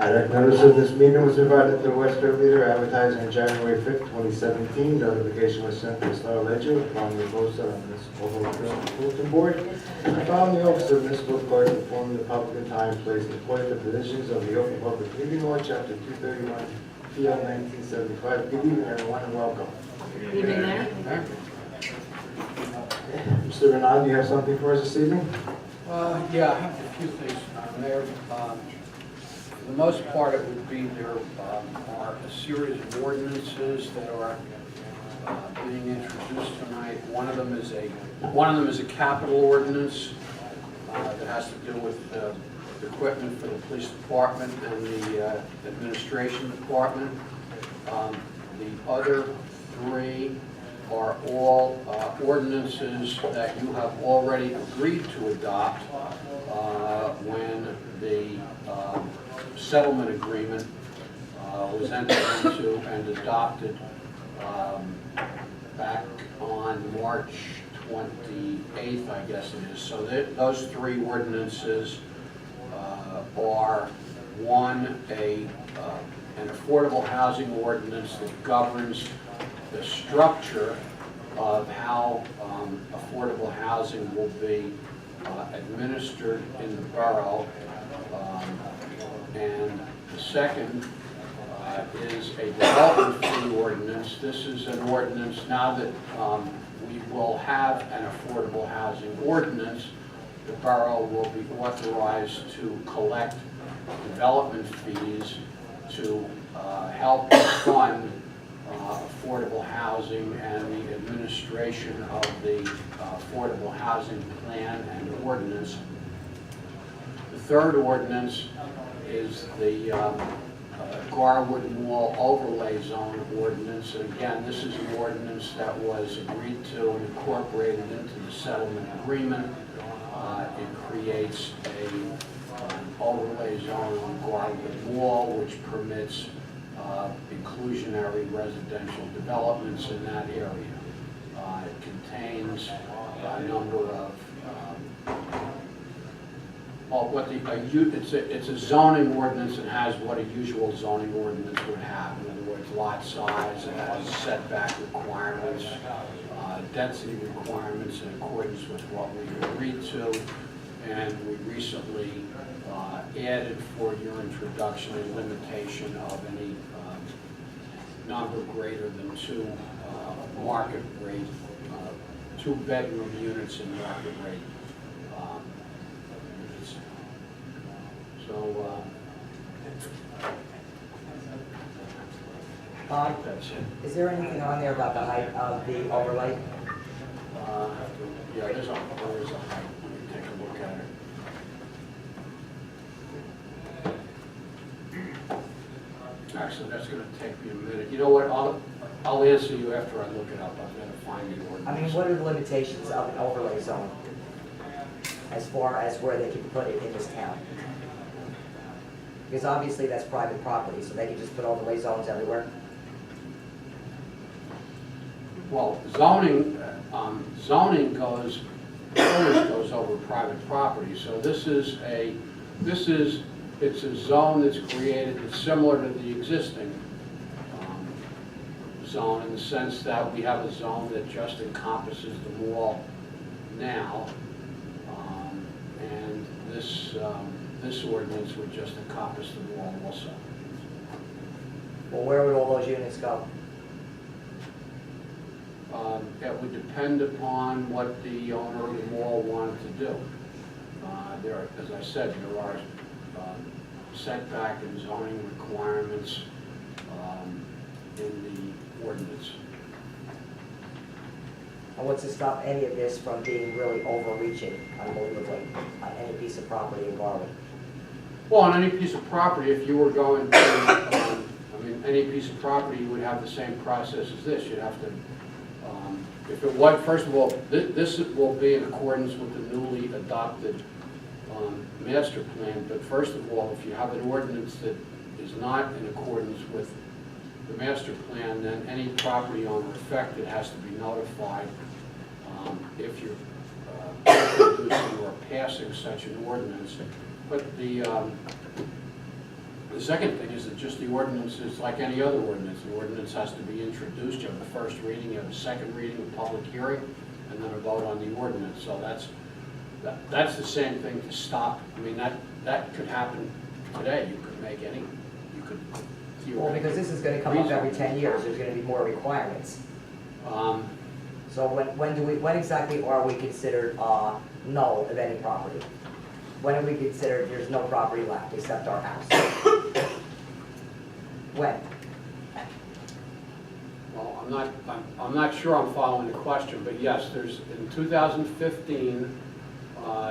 Direct notice of this meeting was provided to the Westfield Leader, advertised on January 5th, 2017. Notification was sent to the Star Ledger, promptly posted on the municipal bulletin board. And found the office of municipal clerk informing the public in time, place, and according to provisions of the Open Public Meeting Law, Chapter 231, PL 1975. Good evening, everyone, and welcome. Good evening, Mayor. Mr. Renan, do you have something for us this evening? Yeah, I have a few things, Mayor. For the most part, it would be there are a series of ordinances that are being introduced tonight. One of them is a capital ordinance that has to do with equipment for the police department and the administration department. The other three are all ordinances that you have already agreed to adopt when the settlement agreement was entered into and adopted back on March 28th, I guess it is. So those three ordinances are, one, an affordable housing ordinance that governs the structure of how affordable housing will be administered in the borough. And the second is a development fee ordinance. This is an ordinance, now that we will have an affordable housing ordinance, the borough will be authorized to collect development fees to help fund affordable housing and the administration of the affordable housing plan and ordinance. The third ordinance is the Garwood Mall Overlay Zone ordinance. And again, this is an ordinance that was agreed to and incorporated into the settlement agreement. It creates an overlay zone on Garwood Mall, which permits inclusionary residential developments in that area. It contains a number of it's a zoning ordinance and has what a usual zoning ordinance would have. In other words, lot size, it has setback requirements, density requirements in accordance with what we agreed to, and we recently added for your introduction a limitation of any number greater than two market rate, 2-bedroom units in market rate. So that's it. Is there anything on there about the height of the overlay? Yeah, there is a height. Let me take a look at it. Actually, that's going to take me a minute. You know what? I'll answer you after I look it up. I'm going to find the ordinance. I mean, what are the limitations of an overlay zone as far as where they can put it in this town? Because obviously that's private property, so they can just put overlay zones everywhere. Well, zoning always goes over private property. So it's a zone that's created that's similar to the existing zone, in the sense that we have a zone that just encompasses the mall now, and this ordinance would just encompass the mall also. Well, where would all those units go? It would depend upon what the owner of the mall wanted to do. As I said, there are setback and zoning requirements in the ordinance. And what's to stop any of this from being really overreaching, unbelievably, on any piece of property in Garwood? Well, on any piece of property, if you were going to, any piece of property, you would have the same process as this. You'd have to, if it was, first of all, this will be in accordance with the newly adopted master plan, but first of all, if you have an ordinance that is not in accordance with the master plan, then any property owner affected has to be notified if you're introducing or passing such an ordinance. But the The second thing is that just the ordinance is like any other ordinance. The ordinance has to be introduced. You have the first reading, you have the second reading, a public hearing, and then a vote on the ordinance. So that's the same thing to stop. I mean, that could happen today. You could make any, you could Well, because this is gonna come up every 10 years, there's gonna be more requirements. So when exactly are we considered null of any property? When are we considered there's no property left except our house? When? Well, I'm not sure I'm following the question, but yes, in 2015,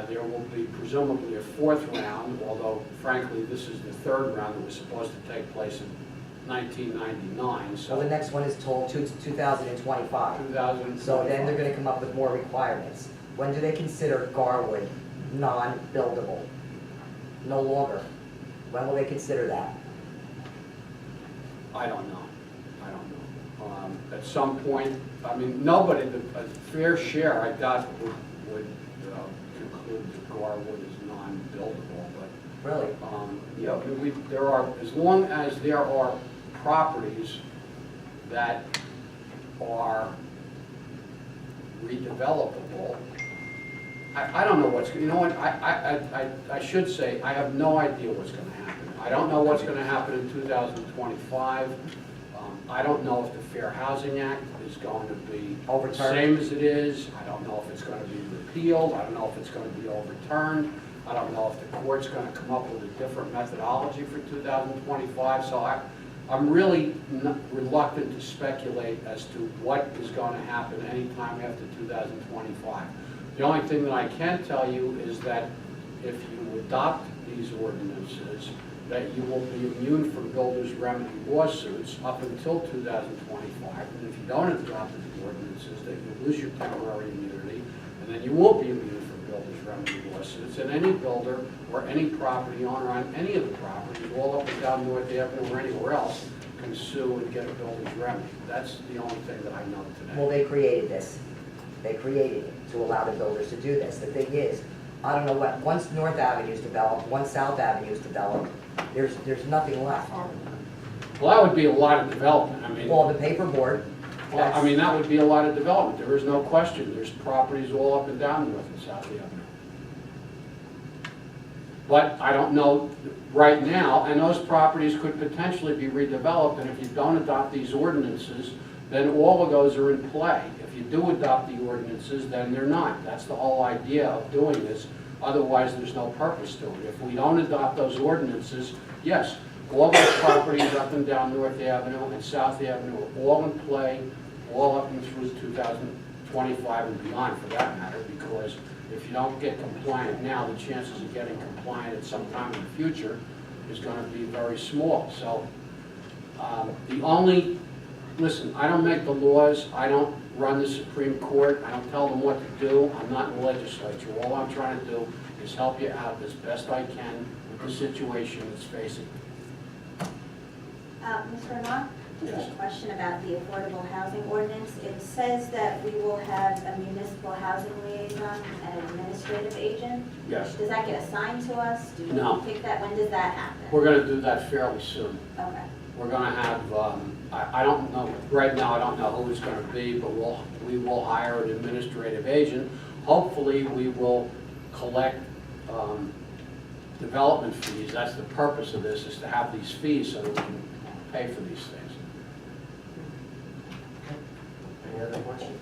there will be presumably a fourth round, although frankly, this is the third round that was supposed to take place in 1999, So the next one is told 2025. 2000. So then they're gonna come up with more requirements. When do they consider Garwood non-buildable? No longer. When will they consider that? I don't know. At some point, I mean, nobody, a fair share, I doubt would conclude that Garwood is non-buildable, but Really? there are, as long as there are properties that are redevelopable, I don't know what's, you know what, I should say, I have no idea what's gonna happen. I don't know what's gonna happen in 2025. I don't know if the Fair Housing Act is going to be the Overturned. same as it is. I don't know if it's going to be repealed. I don't know if it's going to be overturned. I don't know if the court's going to come up with a different methodology for 2025. So I'm really reluctant to speculate as to what is going to happen anytime after 2025. The only thing that I can tell you is that if you adopt these ordinances, that you will be immune from builders' remedy lawsuits up until 2025. And if you don't adopt the ordinances, that you lose your temporary immunity, and then you won't be immune from builders' remedy lawsuits. And any builder or any property owner on any of the properties, all up and down North Avenue or anywhere else, can sue and get a builder's remedy. That's the only thing that I know Well, today. they created this. They created it to allow the builders to do this. The thing is, I don't know what, once North Avenue is developed, once South Avenue is developed, there's nothing left. Well, that would be a lot of development. I mean, Well, the paperboard, well, I mean, that would be a lot of development. There is no question. There's properties all up and down North and South Avenue. But I don't know right now, and those properties could potentially be redeveloped, and if you don't adopt these ordinances, then all of those are in play. If you do adopt the ordinances, then they're not. That's the whole idea of doing this. Otherwise, there's no purpose to it. If we don't adopt those ordinances, yes, all those properties up and down North Avenue and South Avenue are all in play, all up and through 2025 and beyond for that matter, because if you don't get compliant now, the chances of getting compliant at some time in the future is going to be very small. So listen, I don't make the laws, I don't run the Supreme Court, I don't tell them what to do, I'm not in the legislature. All I'm trying to do is help you out as best I can with the situation that's facing. Mr. Arnott, just Yes. a question about the affordable housing ordinance. It says that we will have a municipal housing liaison and an administrative agent. Yes. Does that get assigned to us? Do No. we pick that? When does that happen? We're going to do that fairly soon. Okay. We're going to have, I don't know, right now I don't know who it's going to be, but we will hire an administrative agent. Hopefully, we will collect development fees. That's the purpose of this, is to have these fees so that we can pay for these things. Any other questions?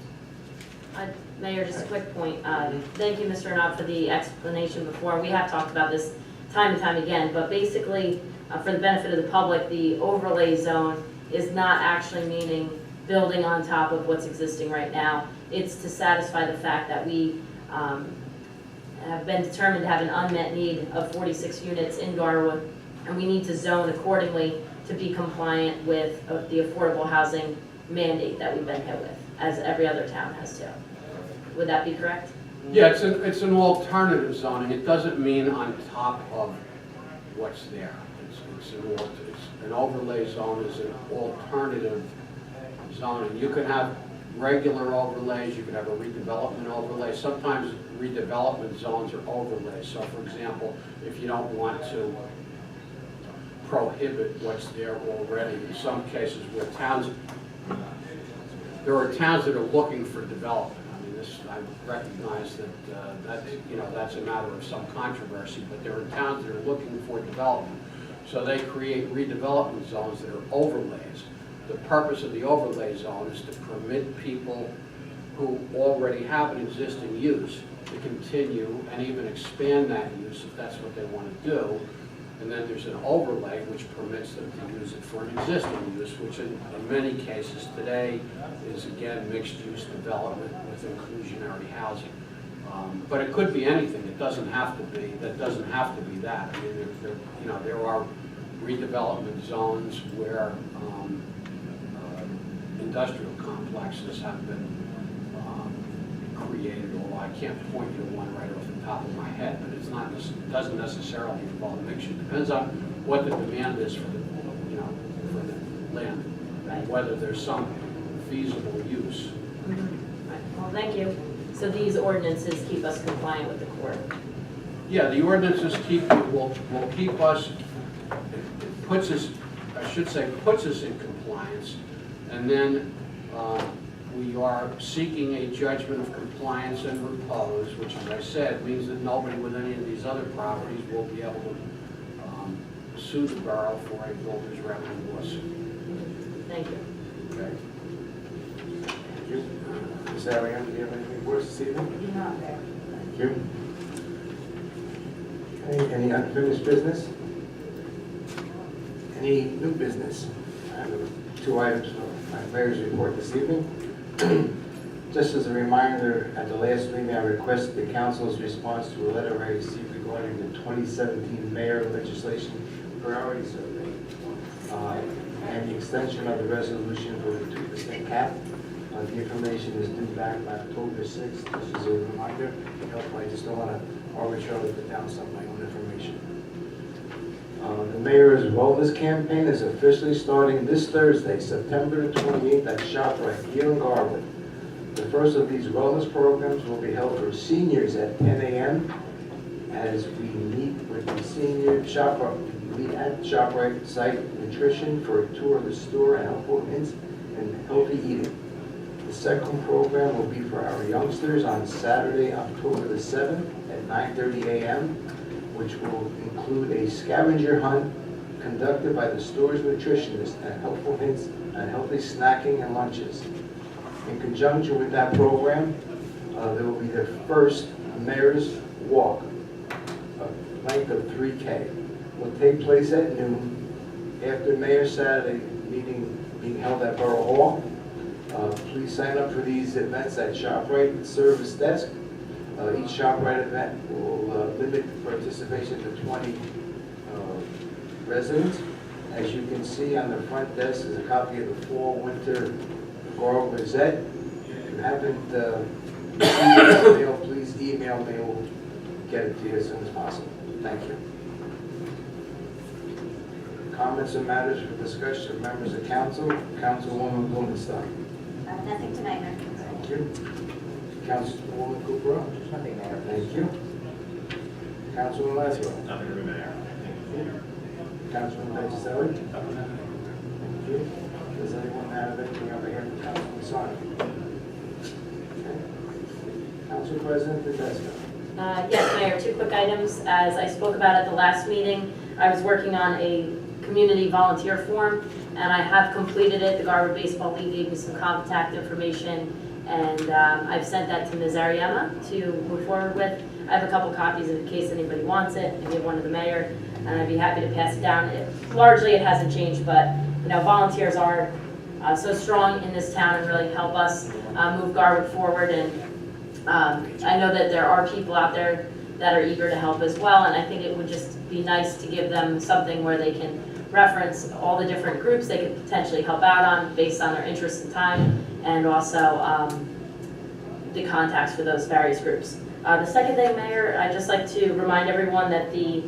Mayor, just a quick point. Thank you, Mr. Arnott, for the explanation before. We have talked about this time and time again, but basically, for the benefit of the public, the overlay zone is not actually meaning building on top of what's existing right now. It's to satisfy the fact that we have been determined to have an unmet need of 46 units in Garwood, and we need to zone accordingly to be compliant with the affordable housing mandate that we've been hit with, as every other town has to. Would that be correct? Yeah, it's an alternative zoning. It doesn't mean on top of what's there. It's an overlay zone is an alternative zoning. You can have regular overlays, you can have a redevelopment overlay. Sometimes redevelopment zones are overlays. So for example, if you don't want to prohibit what's there already. In some cases where there are towns that are looking for development. I mean, I recognize that that's a matter of some controversy, but there are towns that are looking for development. So they create redevelopment zones that are overlays. The purpose of the overlay zone is to permit people who already have an existing use to continue and even expand that use if that's what they want to do. And then there's an overlay which permits them to use it for an existing use, which in many cases today is, again, mixed-use development with inclusionary housing. But it could be anything. It doesn't have to be. That doesn't have to be that. I mean, there are redevelopment zones where industrial complexes have been created, although I can't point you to one right off the top of my head, but it's not, doesn't necessarily involve mixture. It depends on what the demand is for the, for the land, and whether there's some feasible use. Right. Well, thank you. So these ordinances keep us compliant with the court. Yeah, the ordinances will keep us, it puts us, I should say, puts us in compliance, and then we are seeking a judgment of compliance and repose, which, as I said, means that nobody with any of these other properties will be able to sue the borough for a builder's revenue lawsuit. Thank you. Okay. Thank you. Ms. Ariane, do you have anything for us this evening? Not there. Thank you. Okay, any unfinished business? Any new business? I have 2 items for my mayor's report this evening. Just as a reminder, at the last meeting, I requested the council's response to a letter I received regarding the 2017 mayor legislation priority survey and the extension of the resolution for the 2% cap. The information is due back by October 6th. Just as a reminder, I just don't want to arbitrarily put down some of my own information. The mayor's wellness campaign is officially starting this Thursday, September 28th at ShopRite here in Garwood. The first of these wellness programs will be held for seniors at 10 a.m. as we meet with the senior ShopRite. We meet at ShopRite site nutrition for a tour of the store and helpful hints and healthy eating. The second program will be for our youngsters on Saturday, October the 7th at 9:30 a.m., which will include a scavenger hunt conducted by the store's nutritionist and helpful hints on healthy snacking and lunches. In conjunction with that program, there will be the first Mayor's Walk, a length of 3K. Will take place at noon after Mayor's Saturday meeting being held at Borough Hall. Please sign up for these events at ShopRite service desk. Each ShopRite event will limit participation to 20 residents. As you can see on the front desk is a copy of the Fall/Winter Garwood Gazette. If you haven't received the mail, please email me. We'll get it to you as soon as possible. Thank you. Comments and matters for discussion of members of council. Councilwoman Blumenstein. Nothing tonight, Mayor. Thank you. Councilwoman Cooper. Nothing, Mayor. Thank you. Councilman Lazaro. Nothing to be mayor. Councilman Benciselli. Thank you. Does anyone have anything over here for Councilman Sarno? Okay. Council President Tedesco. Yes, Mayor, 2 quick items. As I spoke about at the last meeting, I was working on a community volunteer form, and I have completed it. The Garwood Baseball League gave me some contact information, and I've sent that to Ms. Ariema to move forward with. I have a couple copies in case anybody wants it, and give one to the mayor, and I'd be happy to pass it down. Largely, it hasn't changed, but volunteers are so strong in this town and really help us move Garwood forward. And I know that there are people out there that are eager to help as well, and I think it would just be nice to give them something where they can reference all the different groups they could potentially help out on based on their interest and time, and also the contacts for those various groups. The second thing, Mayor, I'd just like to remind everyone that the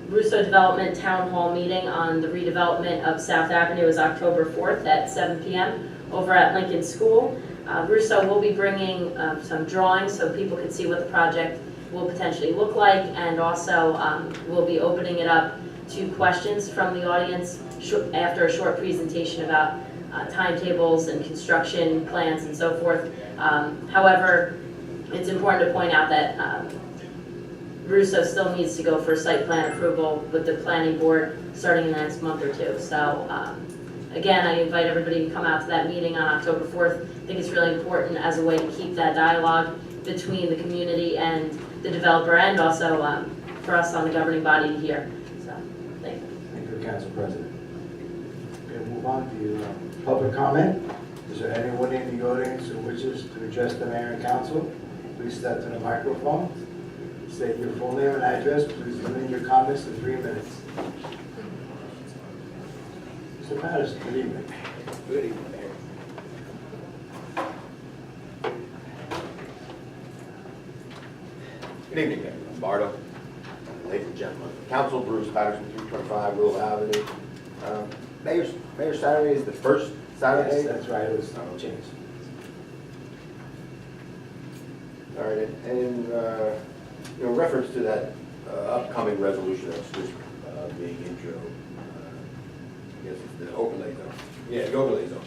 Russo Development Town Hall meeting on the redevelopment of South Avenue is October 4th at 7 p.m. over at Lincoln School. Russo will be bringing some drawings so people can see what the project will potentially look like, and also we'll be opening it up to questions from the audience after a short presentation about timetables and construction plans and so forth. However, it's important to point out that Russo still needs to go for site plan approval with the planning board starting in the next month or two. So again, I invite everybody to come out to that meeting on October 4th. I think it's really important as a way to keep that dialogue between the community and the developer, and also for us on the governing body to hear. So, thank you. Thank you, Council President. Okay, move on to public comment. Is there anyone in the audience who wishes to address the mayor and council? Please step to the microphone. State your full name and address. Please limit your comments to 3 minutes. Mr. Patterson, good evening. Good evening, Mayor. Good evening, Mayor Lombardo, ladies and gentlemen. Council, Bruce Patterson, 325 Willow Avenue. Mayor Saturday is the first Saturday? Yes, that's right, it was changed. All right, and in reference to that upcoming resolution that was just being intro, I guess it's the overlay zone. Yeah, the overlay zone.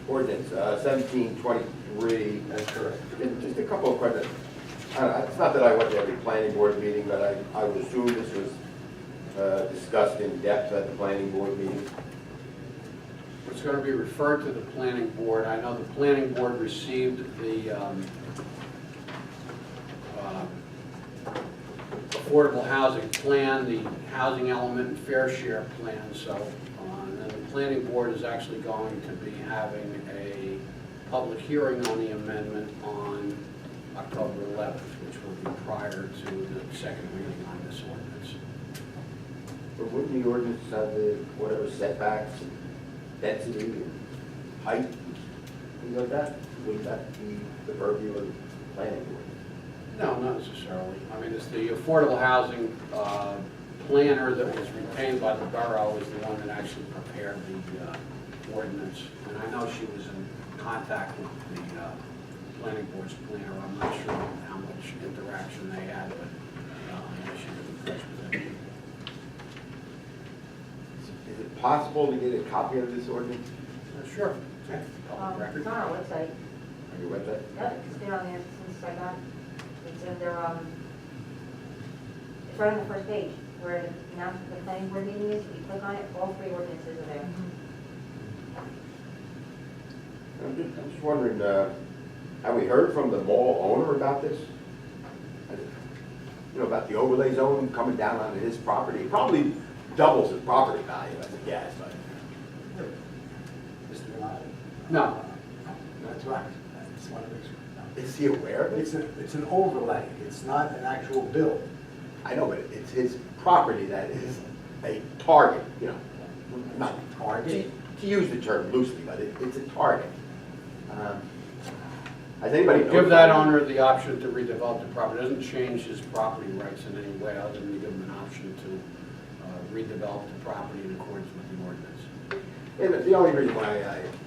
Ordinance 1723. That's correct. Just a couple of questions. It's not that I went to every planning board meeting, but I would assume this was discussed in depth at the planning board meeting. It's going to be referred to the planning board. I know the planning board received the affordable housing plan, the housing element and fair share plan. So, and the planning board is actually going to be having a public hearing on the amendment on October 11th, which will be prior to the second reading on this ordinance. But wouldn't the ordinance have the whatever setbacks and density and height, things like that? Wouldn't that be the purview of the planning board? No, not necessarily. I mean, it's the affordable housing planner that was retained by the borough is the one that actually prepared the ordinance. And I know she was in contact with the planning board's planner. I'm not sure how much interaction they had, but I know she was in touch with them. Is it possible to get a copy of this ordinance Sure. Public record. It's on our website. on your website? Yep, it's been on there since I got, it's in their, it's right on the first page, where it announces the planning board meeting is. If you click on it, all 3 ordinances are there. I'm just wondering, have we heard from the mall owner about this? You know, about the overlay zone coming down onto his property? It probably doubles his property value, as a guess, but. Mr. Lott? No. That's right. I just want to make sure. Is he aware of it? It's an overlay. It's not an actual bill. I know, but it's his property that is a target, you know, not Target? to use the term loosely, but it's a target. Has anybody? Give that owner the option to redevelop the property. It doesn't change his property rights in any way, other than to give him an option to redevelop the property in accordance with the ordinance. And the only reason why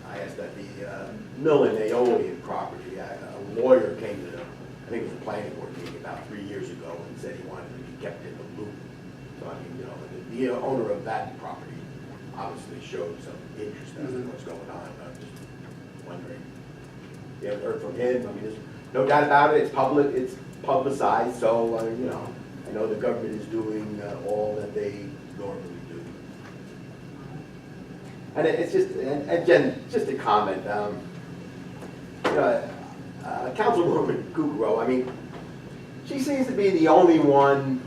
I asked that, the Mill and Aeolian property, a lawyer came to the, I think it was a planning board meeting about 3 years ago and said he wanted to be kept in the loop. So I mean, you know, the owner of that property obviously showed some interest in what's going on. I'm just wondering. You haven't heard from him? I mean, there's no doubt about it. It's public, it's publicized, so, you know, I know the government is doing all that they normally do. And it's just, and again, just a comment. You know, Councilwoman Kukrow, I mean, she seems to be the only one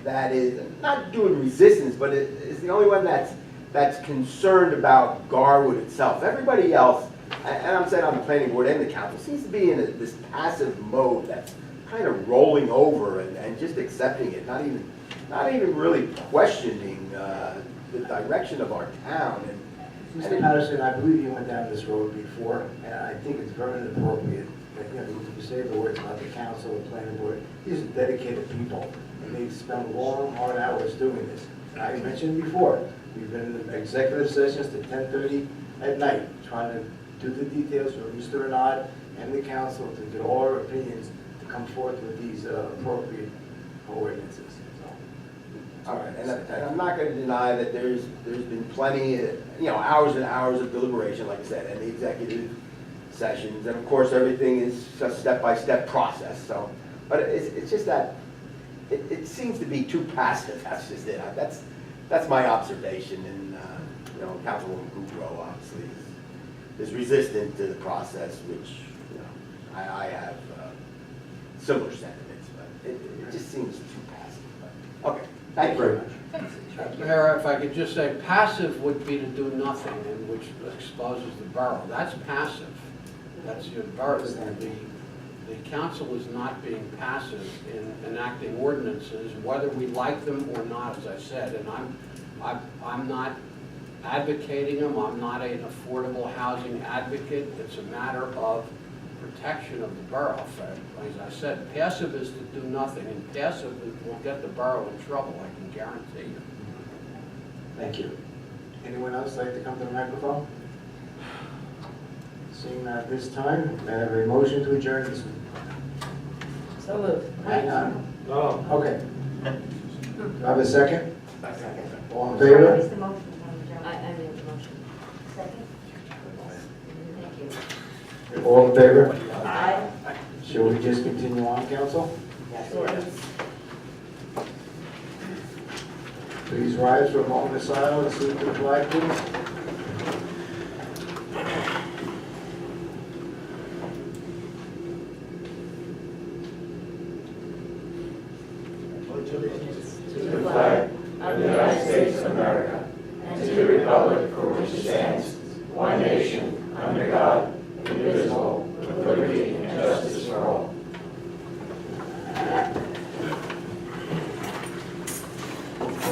that is not doing resistance, but it is the only one that's concerned about Garwood itself. Everybody else, and I'm saying on the planning board and the council, seems to be in this passive mode that's kind of rolling over and just accepting it, not even really questioning the direction of our town. Mr. Patterson, I believe you went down this road before, and I think it's very inappropriate that, you know, you say the words about the council, the planning board. These are dedicated people, and they spend long, hard hours doing this. And I mentioned before, we've been in executive sessions to 10:30 at night, trying to do the details for Mr. Arnott and the council to get all our opinions to come forth with these appropriate ordinances. So, All right, and I'm not gonna deny that there's been plenty, hours and hours of deliberation, like I said, and the executive sessions, and of course, everything is a step-by-step process, so, but it's just that, it seems to be too passive, that's just it. That's my observation, and, Councilwoman Kukrow obviously is resistant to the process, which, I have similar sentiments, but it just seems too passive. But, okay, thank you very much. Mayor, if I could just say, passive would be to do nothing, and which exposes the borough. That's passive. That's your borough. The council is not being passive in enacting ordinances, whether we like them or not, as I said. And I'm not advocating them. I'm not an affordable housing advocate. It's a matter of protection of the borough. As I said, passive is to do nothing, and passive will get the borough in trouble, I can guarantee you. Thank you. Anyone else like to come to the microphone? Seeing that this time, may I have a motion to adjourn this meeting? So moved. Hang on. Oh. Okay. Do I have a second? Second. All in What favor? is the motion, Joe? I made the motion. Second? Thank you. All in favor? Aye. Shall we just continue on, council? Yes. Please rise for a moment of silence, salute to the flag, please. To the flag of the United States of America and to the republic for which it stands, one nation, under God, indivisible, with liberty and justice for all.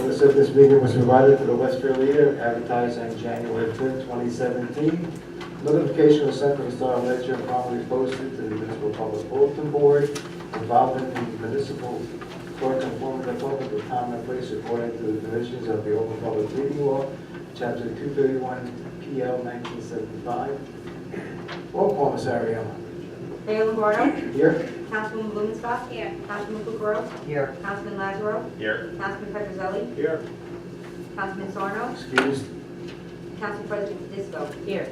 Notice of this meeting was provided to the Westfield Leader, advertised on January 5th, 2017. Notification was sent to the Star Ledger and promptly posted to the Municipal Public Bulletin Board, involving the municipal clerk informing the public of time and place according to the provisions of the Open Public Meeting Law, Chapter 231, PL 1975. Roll call, Ms. Ariella. Mayor Lombardo? Here? Councilwoman Blumenstock? Here. Councilman Kukrow? Here. Councilman Lazaro? Here. Councilman Petrozelli? Here. Councilman Sarno? Excused. Council President Disco? Here.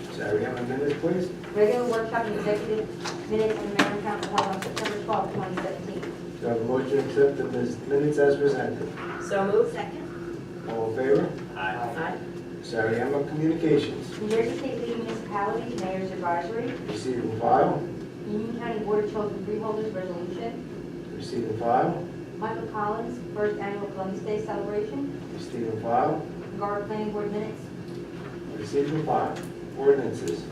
Ms. Ariella, minutes, please. Regular workshop and executive minutes of the mayor and council held on September 12, 2017. Do I have a motion to accept the minutes as presented? So moved. Second? All in favor? Aye. Ms. Ariella, communications. New Jersey State League of Municipalities Mayor's Advisory, Receive and file. Union County Board of Chosen Freeholders Resolution, Receive and file. Michael Collins, First Annual Columbus Day Celebration, Receive and file. Garber Planning Board Minutes, Receive and file. Ordinances.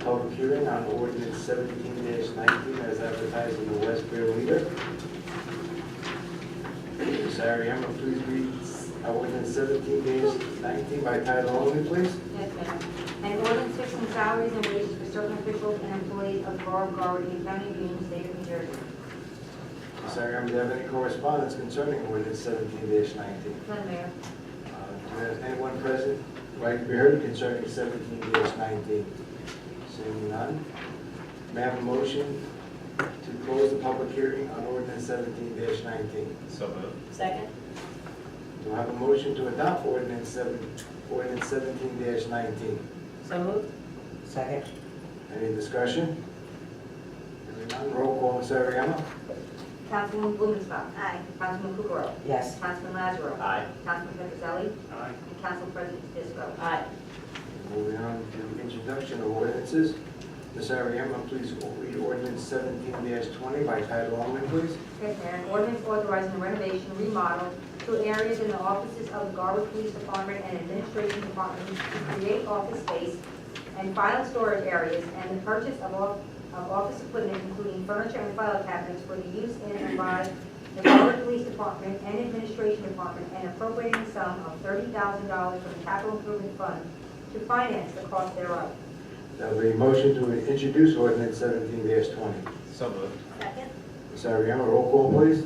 Public hearing on ordinance 17-19 as advertised in the Westfield Leader. Ms. Ariella, please read ordinance 17-19 by title only, please. yes, ma'am. An ordinance fixing salaries and wages for certain officials and employees of the Borough of Garber, Union County, Union State of New Jersey. Ms. Ariella, do you have any correspondence concerning ordinance 17-19? None, Mayor. Does anyone present like to be heard concerning 17-19? Seeing none. May I have a motion to close the public hearing on ordinance 17-19? So moved. Second. Do I have a motion to adopt ordinance 17-19? So moved. Second. Any discussion? Hearing none, roll call, Ms. Ariella. Councilwoman Blumenstock. Aye. Councilman Kukrow. Yes. Councilman Lazaro. Aye. Councilman Petrozelli. Aye. And Council President Disco. Aye. Moving on to introduction of ordinances. Ms. Ariella, please read ordinance 17-20 by title only, please. Yes, Mayor. An ordinance authorizing the renovation, remodel to areas in the offices of the Garber Police Department and Administration Department to create office space and file storage areas, and the purchase of office equipment, including furniture and file cabinets, for the use in and by the Garber Police Department and Administration Department, and appropriating the sum of $30,000 from the Capital Improvement Fund to finance the cost thereof. There will be a motion to introduce ordinance 17-20. So moved. Second? Ms. Ariella, roll call, please.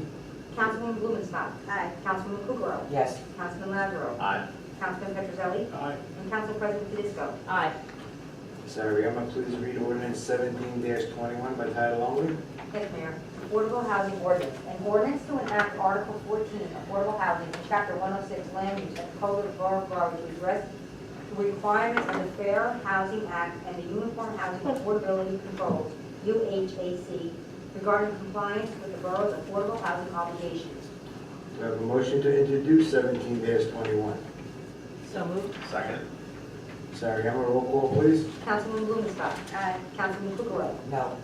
Councilwoman Blumenstock. Aye. Councilman Kukrow. Yes. Councilman Lazaro. Aye. Councilman Petrozelli. Aye. And Council President Disco. Aye. Ms. Ariella, please read ordinance 17-21 by title only. Yes, Mayor. Affordable housing ordinance. An ordinance to enact Article 14, affordable housing, in Chapter 106, land use, of the Code of the Borough of Garwood to address the requirements of the Fair Housing Act and the Uniform Housing Affordability Controls, UHAC, regarding compliance with the borough's affordable housing obligations. Do I have a motion to introduce 17-21? So moved. Second. Ms. Ariemo, roll call, please. Councilman Blumenstock. Aye. Councilman Kukrow. No.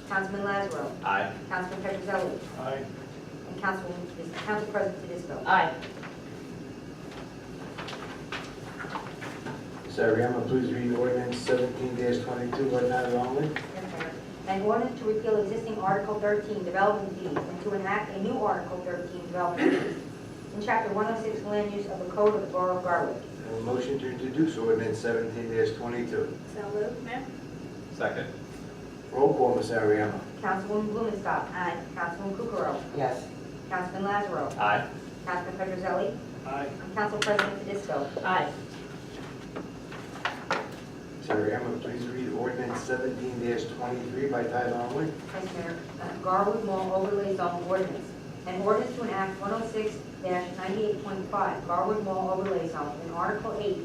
Councilman Lazaro. Aye. Councilman Pedroselli. Aye. And Council President Tedisco. Aye. Ms. Ariemo, please read ordinance 17-22 by title only. Yes, Mayor. An ordinance to repeal existing Article 13, development fees, and to enact a new Article 13, development fees, in Chapter 106, land use of the Code of the Borough of Garwood. Do I have a motion to introduce ordinance 17-22? So moved, Mayor. Second. Roll call, Ms. Ariemo. Councilwoman Blumenstock. Aye. Councilman Kukrow. Yes. Councilman Lazaro. Aye. Councilman Pedroselli. Aye. And Council President Tedisco. Aye. Ms. Ariemo, please read ordinance 17-23 by title only. Yes, Mayor. Garwood Mall Overlay Zone Ordinance. An ordinance to enact 106-98.5 Garwood Mall Overlay Zone in Article 8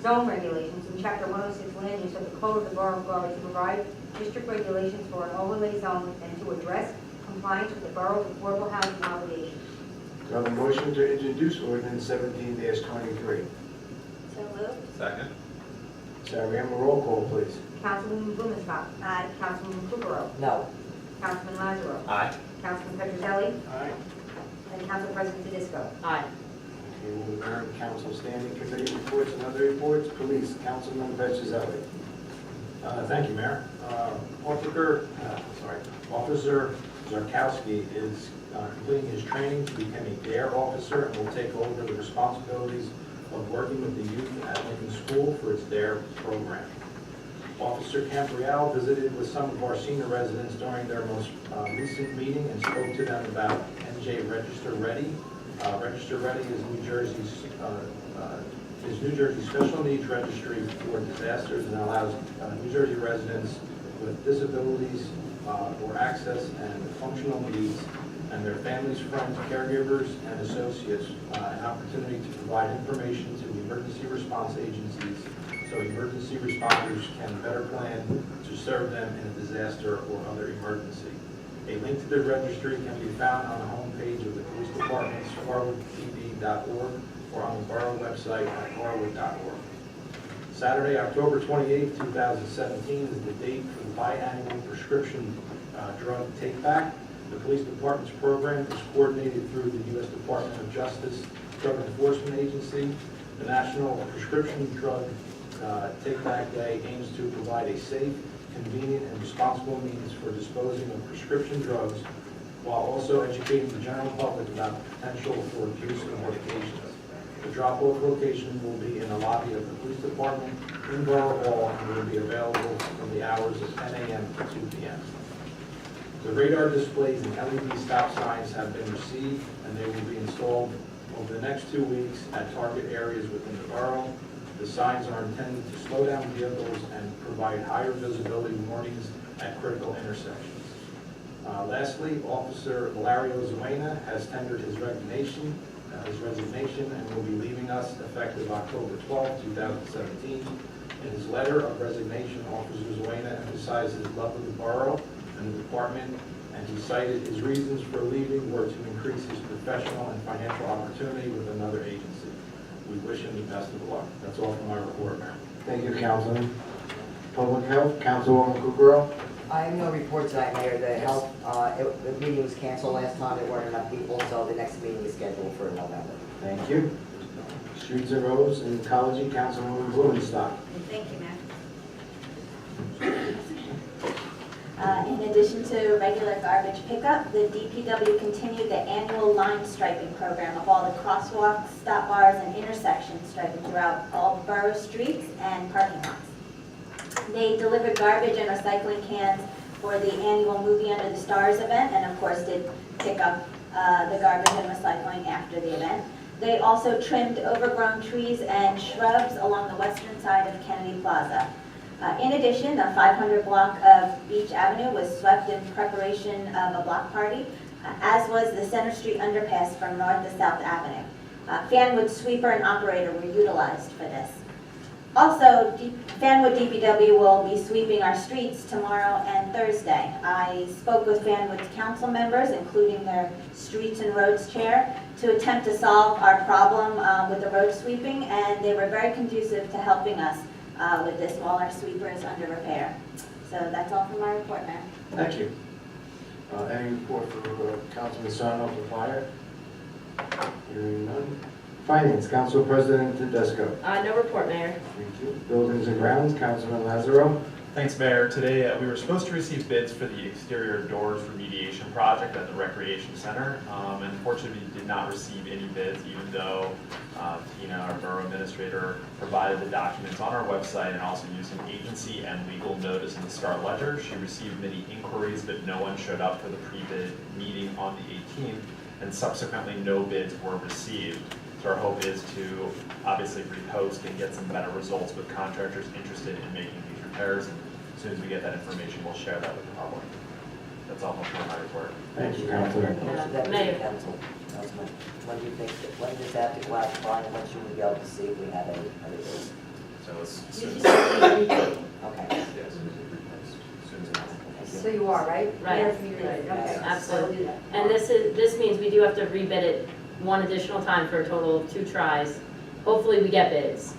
Zone Regulations in Chapter 106 Land Use of the Code of the Borough of Garwood to provide district regulations for an overlay zone and to address compliance with the borough's affordable housing obligations. Do I have a motion to introduce ordinance 17-23? So moved. Second. Ms. Ariemo, roll call, please. Councilwoman Blumenstock. Aye. Councilman Kukrow. No. Councilman Lazaro. Aye. Councilman Pedroselli. Aye. And Council President Tedisco. Aye. Okay, we'll adjourn council standing committee reports and other reports. Police, Councilman Vetchazzelli. Thank you, Mayor. Officer Zarkowski is completing his training to become a DARE officer and will take over the responsibilities of working with the youth at Lincoln School for its DARE program. Officer Campriel visited with some of our senior residents during their most recent meeting and spoke to them about NJ Register Ready. Register Ready is New Jersey's special needs registry for disasters and allows New Jersey residents with disabilities or access and functional needs and their families, friends, caregivers, and associates an opportunity to provide information to the emergency response agencies so emergency responders can better plan to serve them in a disaster or other emergency. A link to the registry can be found on the homepage of the police department's garwoodpd.org or on the borough website at garwood.org. Saturday, October 28, 2017 is the date for the biannual prescription drug take-back. The police department's program is coordinated through the U.S. Department of Justice Drug Enforcement Agency. The National Prescription Drug Take-Back Day aims to provide a safe, convenient, and responsible means for disposing of prescription drugs while also educating the general public about the potential for abuse of medications. The drop-off location will be in the lobby of the police department in Borough Hall and will be available from the hours of 10 a.m. to 2 p.m. The radar displays and LED stop signs have been received and they will be installed over the next 2 weeks at target areas within the borough. The signs are intended to slow down vehicles and provide higher visibility warnings at critical intersections. Lastly, Officer Valerio Zuena has tendered his resignation and will be leaving us effective October 12, 2017. In his letter of resignation, Officer Zuena emphasized his love of the borough and the department, and he cited his reasons for leaving were to increase his professional and financial opportunity with another agency. We wish him the best of luck. That's all from my report, Mayor. Thank you, Councilman. Public Health, Councilwoman Kukrow. I have no report tonight, Mayor. The health, the meeting was canceled last time. There weren't enough people, so the next meeting is scheduled for November. Thank you. Streets and Roads and Ecology, Councilwoman Blumenstock. Thank you, Mayor. In addition to regular garbage pickup, the DPW continued the annual line striping program of all the crosswalks, stop bars, and intersection striping throughout all borough streets and parking lots. They delivered garbage and recycling cans for the annual Movie Under the Stars event, and of course did pick up the garbage and recycling after the event. They also trimmed overgrown trees and shrubs along the western side of Kennedy Plaza. In addition, the 500 block of Beach Avenue was swept in preparation of a block party, as was the Center Street underpass from North to South Avenue. Fanwood sweeper and operator were utilized for this. Also, Fanwood DPW will be sweeping our streets tomorrow and Thursday. I spoke with Fanwood's council members, including their Streets and Roads Chair, to attempt to solve our problem with the road sweeping, and they were very conducive to helping us with this while our sweeper is under repair. So that's all for my report, Mayor. Thank you. Any report for Councilman Sarno for fire? Hearing none. Finance, Council President Tedesco. No report, Mayor. Thank you. Buildings and Grounds, Councilman Lazaro. Thanks, Mayor. Today, we were supposed to receive bids for the exterior doors remediation project at the Recreation Center. Unfortunately, we did not receive any bids, even though Tina, our borough administrator, provided the documents on our website and also used an agency and legal notice in the Star Ledger. She received many inquiries, but no one showed up for the pre-bid meeting on the 18th, and subsequently no bids were received. So our hope is to obviously repost and get some better results with contractors interested in making these repairs. And as soon as we get that information, we'll share that with the public. That's all for my report. Thank you, Councilor. Mayor. Councilman, when do you think, when does that have to go out to bond, when should we be able to see if we have any bids? So as soon You as, just need to- Okay. yeah, as soon as we repost, as soon as it's Thank So you are, right? Right. Yes, you're right, okay. Absolutely. So we'll do that. And this means we do have to rebid it one additional time for a total of 2 tries. Hopefully we get bids.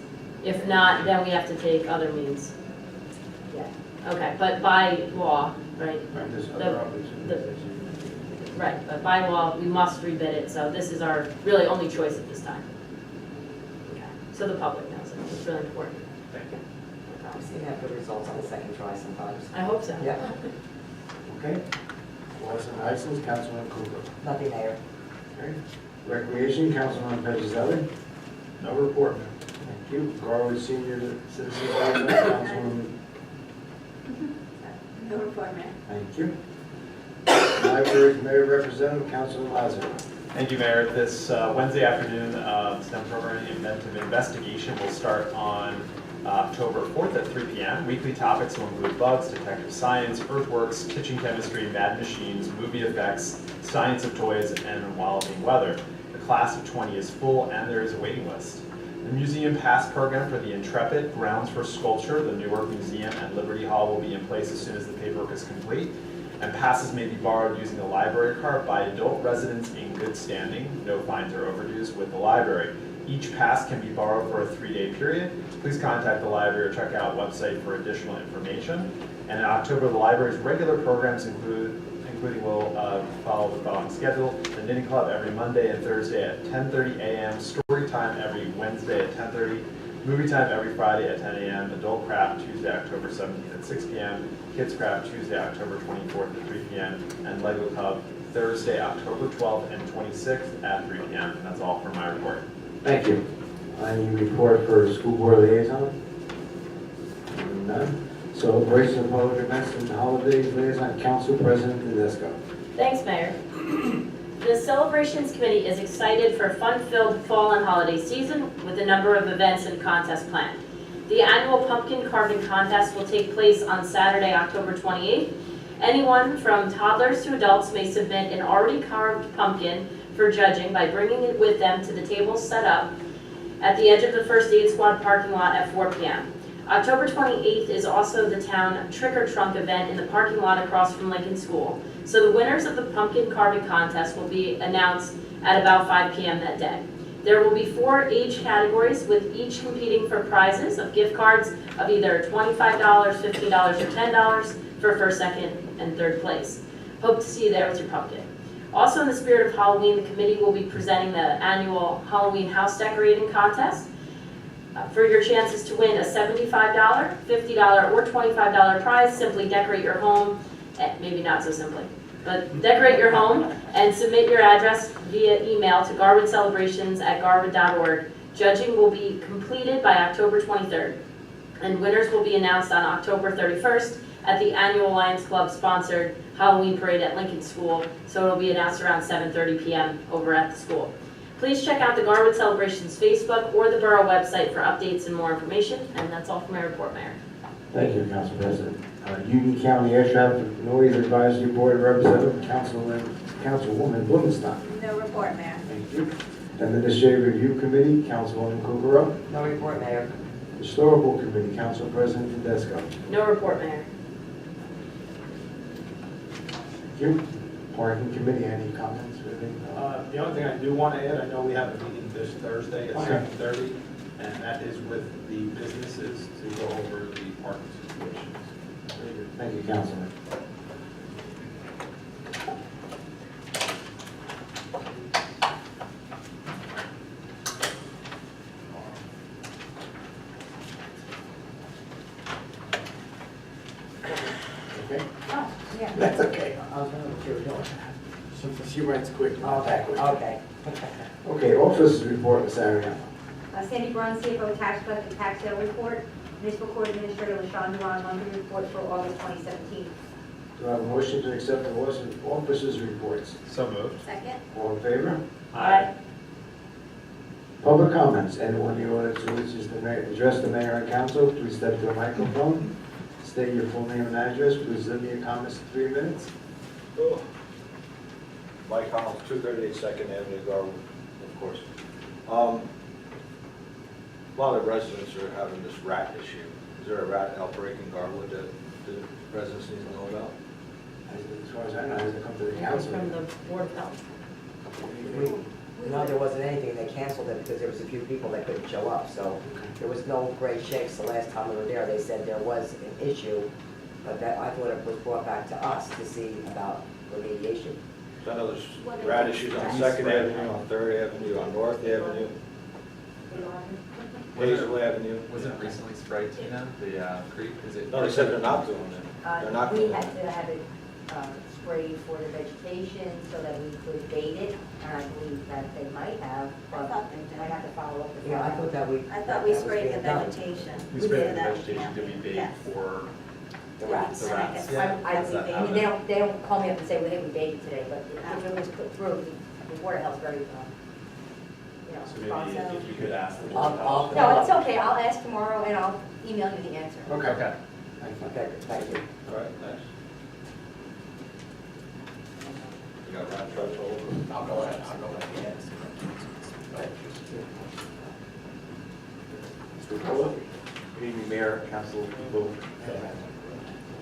If not, then we have to take other means. Yeah. Okay, but by law, right? Right, there's The- other opportunities. Right, but by law, we must rebid it, so this is our really only choice at this time. Okay. So the public knows it, it's really important. Thank you. We seem to have good results on the second try sometimes. I hope so. Yeah. Okay. Laws and license, Councilman Cooper. Nothing, Mayor. Okay. Recreation, Councilman Petrozelli. No report, Mayor. Thank you. Garwood Senior Citizen Development, Councilman. No report, Mayor. Thank you. Library Committee Representative, Councilman Lazaro. Thank you, Mayor. This Wednesday afternoon, STEM programming Inventive Investigation will start on October 4th at 3 p.m. Weekly topics will include bugs, detective science, earthworks, kitchen chemistry, mad machines, movie effects, science of toys, and wilding weather. The class of 20 is full and there is a waiting list. The Museum Pass program for the Intrepid, Grounds for Sculpture, the Newark Museum, and Liberty Hall will be in place as soon as the paperwork is complete. And passes may be borrowed using a library card by adult residents in good standing. No fines or overdues with the library. Each pass can be borrowed for a 3-day period. Please contact the library or check out website for additional information. And in October, the library's regular programs including will follow the following schedule. The Knitting Club every Monday and Thursday at 10:30 a.m. Story time every Wednesday at 10:30. Movie time every Friday at 10 a.m. Adult Craft Tuesday, October 17th at 6 p.m. Kids Craft Tuesday, October 24th at 3 p.m. And Lego Club Thursday, October 12th and 26th at 3 p.m. And that's all for my report. Thank you. Any report for school board liaison? None. Celebration of public events and holidays liaison, Council President Tedesco. Thanks, Mayor. The Celebrations Committee is excited for a fun-filled fall and holiday season with a number of events and contests planned. The annual pumpkin carving contest will take place on Saturday, October 28th. Anyone from toddlers to adults may submit an already carved pumpkin for judging by bringing it with them to the tables set up at the edge of the First Aid Squad parking lot at 4 p.m. October 28th is also the town Trick or Trunk event in the parking lot across from Lincoln School. So the winners of the pumpkin carving contest will be announced at about 5 p.m. that day. There will be 4 age categories, with each competing for prizes of gift cards of either $25, $50, or $10 for first, second, and third place. Hope to see you there with your pumpkin. Also, in the spirit of Halloween, the committee will be presenting the annual Halloween house decorating contest. For your chances to win a $75, $50, or $25 prize, simply decorate your home, maybe not so simply, but decorate your home and submit your address via email to garwoodcelebrations@garwood.org. Judging will be completed by October 23rd, and winners will be announced on October 31st at the annual Lions Club sponsored Halloween parade at Lincoln School, so it'll be announced around 7:30 p.m. over at the school. Please check out the Garwood Celebrations Facebook or the Borough website for updates and more information, and that's all for my report, Mayor. Thank you, Council President. Union County Air Traffic Noise Advisory Board Representative, Councilwoman Blumenstock. No report, Mayor. Thank you. Administrative Review Committee, Councilwoman Kukrow. No report, Mayor. Historical Committee, Council President Tedesco. No report, Mayor. Thank you. Parking Committee, any comments or anything? The only thing I do want to add, I know we have a meeting this Thursday at Okay. 7:30, and that is with the businesses to go over the parking situations. Very good. Thank you, Councilman. Okay? Oh, yeah. That's okay. I was wondering what you were doing. She writes quick. not that Okay, quick. okay. Okay, officers report, Ms. Ariano. Sandy Braun, CFO Tax Collector Tax Sale Report. Municipal Court Administrator LaShawn Duran, monthly report for August 2017. Do I have a motion to accept the officers' reports? So moved. Second? All in favor? Aye. Public comments. Anyone in the audience who wishes to address the mayor and council, please step to the microphone. State your full name and address. Please limit your comments to 3 minutes. Mike Collins, 238 Second Avenue, Garwood, of course. A lot of residents are having this rat issue. Is there a rat outbreak in Garwood that the residents need to know about? As far as I know, has it come to the It was council? from the Board of Health. No, there wasn't anything, they canceled it because there was a few people that couldn't show up, so there was no great shakes the last time we were there. They said there was an issue, but that, I thought it was brought back to us to see about remediation. So I know there's What are rat the issues on rats? 2nd Avenue, on 3rd Avenue, on North Avenue, Hazel Avenue. Was it recently sprayed, Tina, the creek? Is it? No, they said they're not doing it. They're not We doing had it. to have it sprayed for the vegetation so that we could bait it, and I believe that they might have, I but thought they did. I have to follow up with Yeah, I that. thought that we. I thought we that was sprayed the being done. vegetation. We sprayed Yeah, the that- vegetation, yeah. did we bait Yes. for The rats. the rats? I Has that believe, happened? they don't call me up and say, well, hey, we baited today, but if it was put through, the Board of Health's very, So maybe if you could ask the. I'll- No, it's okay, I'll ask tomorrow and I'll email you the answer. Okay. Okay. Okay, thank you. All right, thanks. You got rat trucks all over? I'll go ahead, I'll go ahead. Mr. Polo? Good evening, Mayor, council, people,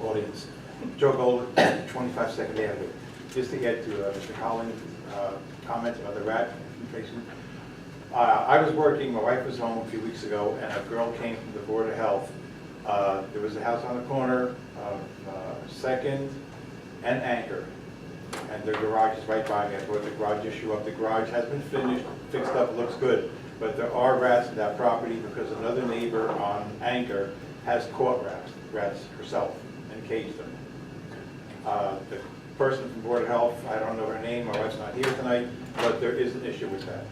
audience. Joe Gold, 25 Second Avenue. Just to get to Mr. Collins' comment about the rat infestation. I was working, my wife was home a few weeks ago, and a girl came from the Board of Health. There was a house on the corner of 2nd and Anchor, and their garage is right by me. I brought the garage issue up. The garage has been finished, fixed up, looks good. But there are rats in that property because another neighbor on Anchor has caught rats herself and caged them. The person from Board of Health, I don't know her name, my wife's not here tonight, but there is an issue with that.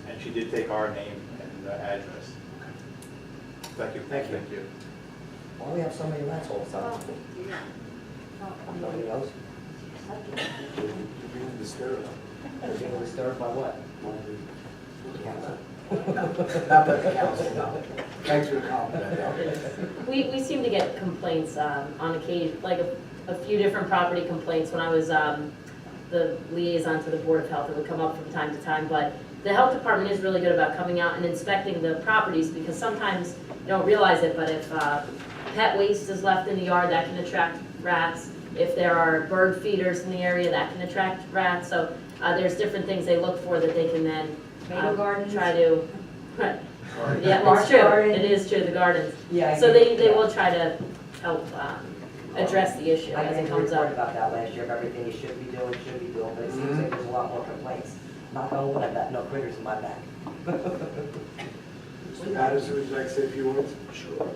And she did take our name and address. Thank you. Thank you. Thank you. Why do we have so many rats all of a sudden? Nobody knows. Being disturbed. They're being disturbed by what? Council. Not by the council, no. Thanks for the comment, though. We seem to get complaints on occasion, like a few different property complaints. When I was the liaison to the Board of Health, it would come up from time to time, but the health department is really good about coming out and inspecting the properties, because sometimes you don't realize it, but if pet waste is left in the yard, that can attract rats. If there are bird feeders in the area, that can attract rats. So there's different things they look for that they can then Tomato gardens. try to, yeah, Marsh it's true, garden. it is true, the gardens. Yeah. So they will try to help address the issue I as didn't it comes report up. about that last year, of everything you should be doing, but it seems like there's a lot more complaints. Not gonna wood, I've got no critters in my back. Mr. Patterson, would you like to say a few words? Sure.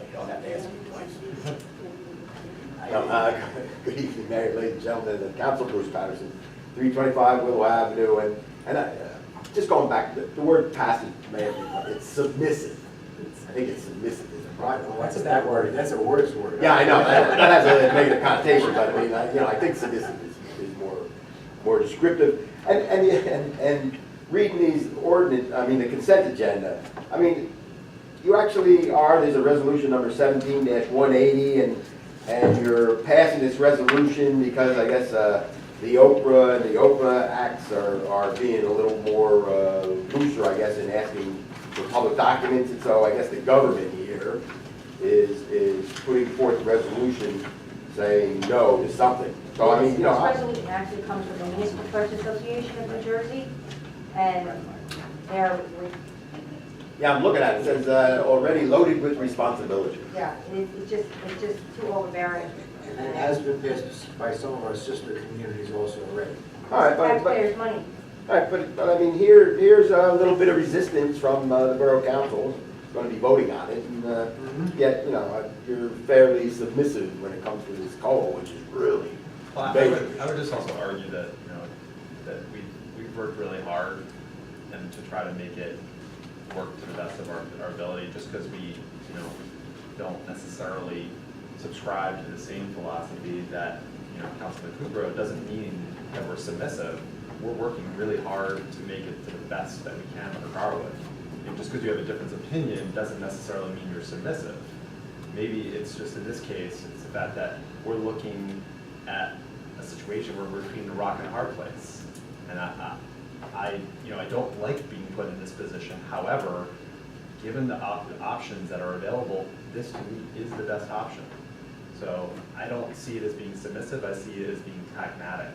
You don't have to ask me twice. Good evening, Mayor, ladies and gentlemen, the council, Bruce Patterson, 325 Willow Avenue, and just going back, the word passive, Mayor, it's submissive. I think it's submissive is the Right, proper well, word. that's that word, that's a worse word. Yeah, I know, that has a negative connotation, but I mean, I think submissive is more descriptive. And reading these the consent agenda, I mean, you actually are, there's a resolution number 17-180, and you're passing this resolution because I guess the Oprah and the Oprah Acts are being a little more looser, I guess, in asking for public documents, and so I guess the government here is putting forth a resolution saying no to something. So I mean, you know. This resolution actually comes from the Municipal Clerks Association of New Jersey, and they're, Yeah, I'm looking at it. It says already loaded with responsibility. yeah, it's just too overbearing. And it has been passed by some of our sister communities also already. All right, but Taxpayers' money. all right, but I mean, here's a little bit of resistance from the borough council. Going to be voting on it, and yet you know you're fairly submissive when it comes to this coal, which is really. Well, I would just also argue that, you know, that we've worked really hard and to try to make it work to the best of our ability, just because we, you know, don't necessarily subscribe to the same philosophy that, you know, Councilman Kugro, doesn't mean that we're submissive. We're working really hard to make it to the best that we can for Garwood. And just because you have a difference of opinion doesn't necessarily mean you're submissive. Maybe it's just in this case, it's the fact that we're looking at a situation where we're between a rock and a hard place. And I don't like being put in this position. However, given the options that are available, this to me is the best option. So I don't see it as being submissive, I see it as being pragmatic.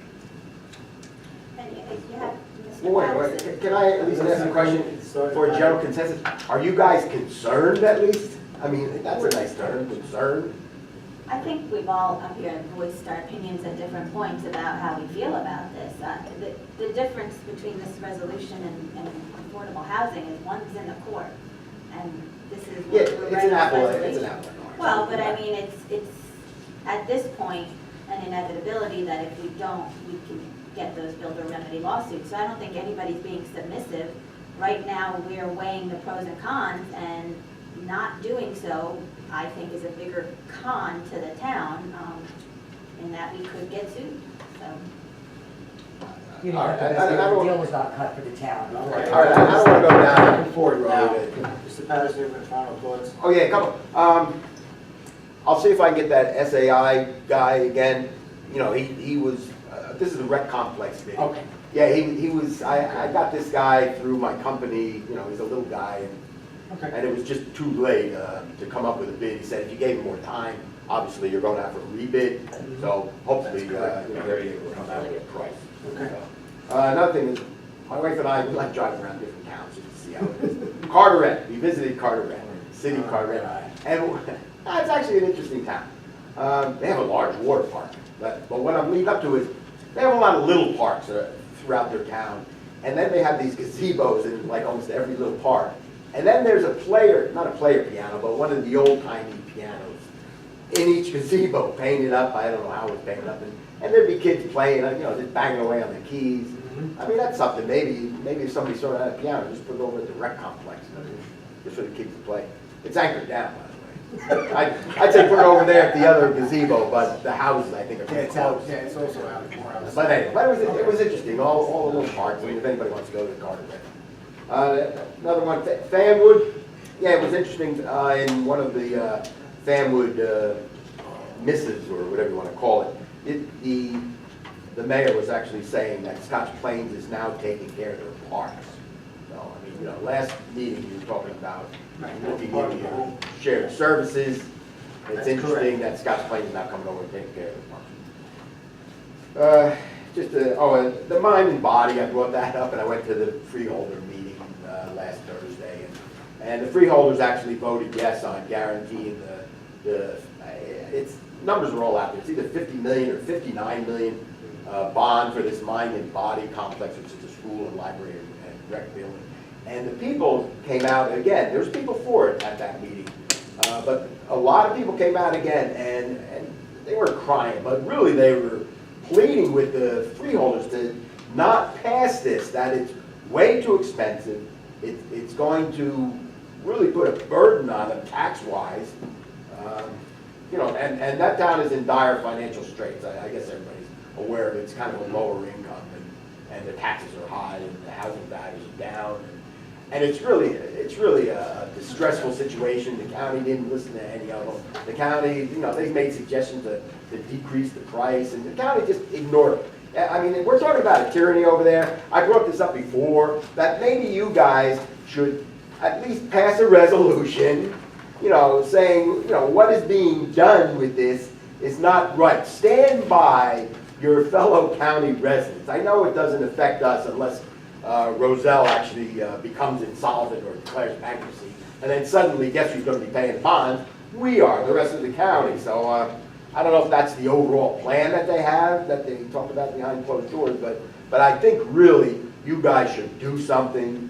And if you have Mr. Well, wait, Patterson. can I at least ask a question for a general consensus? Are you guys concerned at least? I mean, that's a nice term, concerned. I think we've all up here voiced our opinions at different points about how we feel about this. The difference between this resolution and affordable housing is one's in the court, and this is Yeah, what we're it's writing an a apple, resolution. it's an apple. Well, but I mean, it's at this point an inevitability that if we don't, we can get those builder remedy lawsuits. So I don't think anybody's being submissive. Right now, we're weighing the pros and cons, and not doing so, I think, is a bigger con to the town, in that we could get sued, so. You know, All right, the deal was not cut for the town. All right, I don't want to go down forward Now, road. Mr. Patterson, you have final thoughts? Oh, yeah, come on. I'll see if I can get that SAI guy again. You know, he was, this is a rec complex bid. Okay. Yeah, he was, I got this guy through my company, you know, he's a little guy, and it was just too late to come up with a bid. He said if you gave him more time, obviously you're going to have to rebid, so hopefully, you know, they'll be able to come out with a price. Okay. Another thing is, my wife and I, we like driving around different towns just to see how it is. Carteret, we visited Carteret, city of Carteret, and it's actually an interesting town. They have a large water park, but what I'm leading up to is they have a lot of little parks throughout their town, and then they have these gazebos in like almost every little park. And then there's a player, not a player piano, but one of the old-timey pianos in each gazebo, painted up. I don't know how it was painted up, and there'd be kids playing, you know, just banging away on the keys. I mean, that's something. Maybe if somebody sorted out a piano, just put it over at the rec complex, you know, just for the kids to play. It's anchored down, by the way. I'd say put it over there at the other gazebo, but the houses, I think, are pretty close. Yeah, it's also out more outside. But anyway, it was interesting. All the little parks. I mean, if anybody wants to go to Carteret. Another one, Fanwood. Yeah, it was interesting. In one of the Fanwood missives, or whatever you want to call it, the mayor was actually saying that Scotch Plains is now taking care of their parks. So, I mean, you know, last meeting you were talking about looking into your shared services. It's That's interesting correct. that Scotch Plains is now coming over and taking care of the parks. The mind and body, I brought that up, and I went to the freeholder meeting last Thursday, and the freeholders actually voted yes on guaranteeing its numbers are all out there. It's either 50 million or 59 million bond for this mind and body complex, which is a school and library and rec building. And the people came out again. There's people for it at that meeting, but a lot of people came out again, and they weren't crying, but really they were pleading with the freeholders to not pass this, that it's way too expensive. It's going to really put a burden on them tax-wise. You know, and that town is in dire financial straits. I guess everybody's aware of it. It's kind of a lower income. and the taxes are high, and the housing values are down. And it's really a distressful situation. The county didn't listen to any of them. The county, they made suggestions to decrease the price, and the county just ignored them. I mean, we're talking about a tyranny over there. I brought this up before, that maybe you guys should at least pass a resolution, saying, what is being done with this is not right. Stand by your fellow county residents. I know it doesn't affect us unless Roselle actually becomes insolvent or declares bankruptcy, and then suddenly, guess who's going to be paying the bonds? We are, the rest of the county. So I don't know if that's the overall plan that they have, that they talk about behind closed doors, but I think really you guys should do something.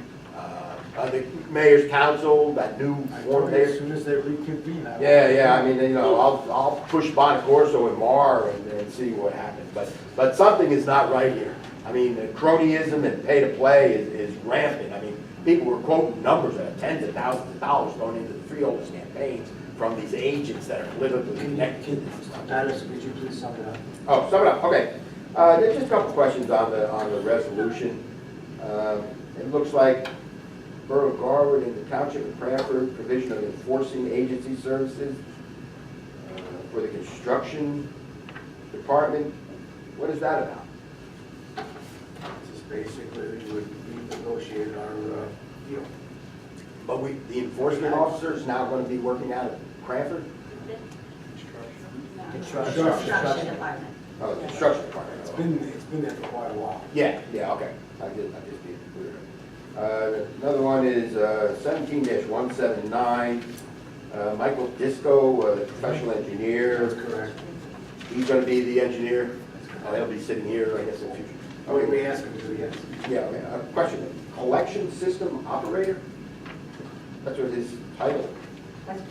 The mayor's council, that new form there. As soon as they reconvene. Yeah, I mean, I'll push Bonaccorso and Mar and see what happens. But something is not right here. I mean, the cronyism and pay to play is rampant. I mean, people were quoting numbers of tens of thousands of dollars going into the freeholders campaigns from these agents that are politically connected. Dennis, could you please sum it up? Oh, sum it up, okay. There's just a couple questions on the resolution. It looks like Borough of Garwood and the Township of Cranford, provision of enforcing agency services for the construction department. What is that about? Just basically, we would renegotiate our deal. But the enforcement officer is now going to be working out of Cranford? Construction department. Oh, the construction department. It's been there for quite a while. Yeah, okay. I just need to clear it. Another one is 17-179. Michael Disco, professional engineer. That's correct. He's going to be the engineer. He'll be sitting here, I guess, in the future. Oh, we asked him to, yes. Yeah, okay. Question, collection system operator? That's what his title. That's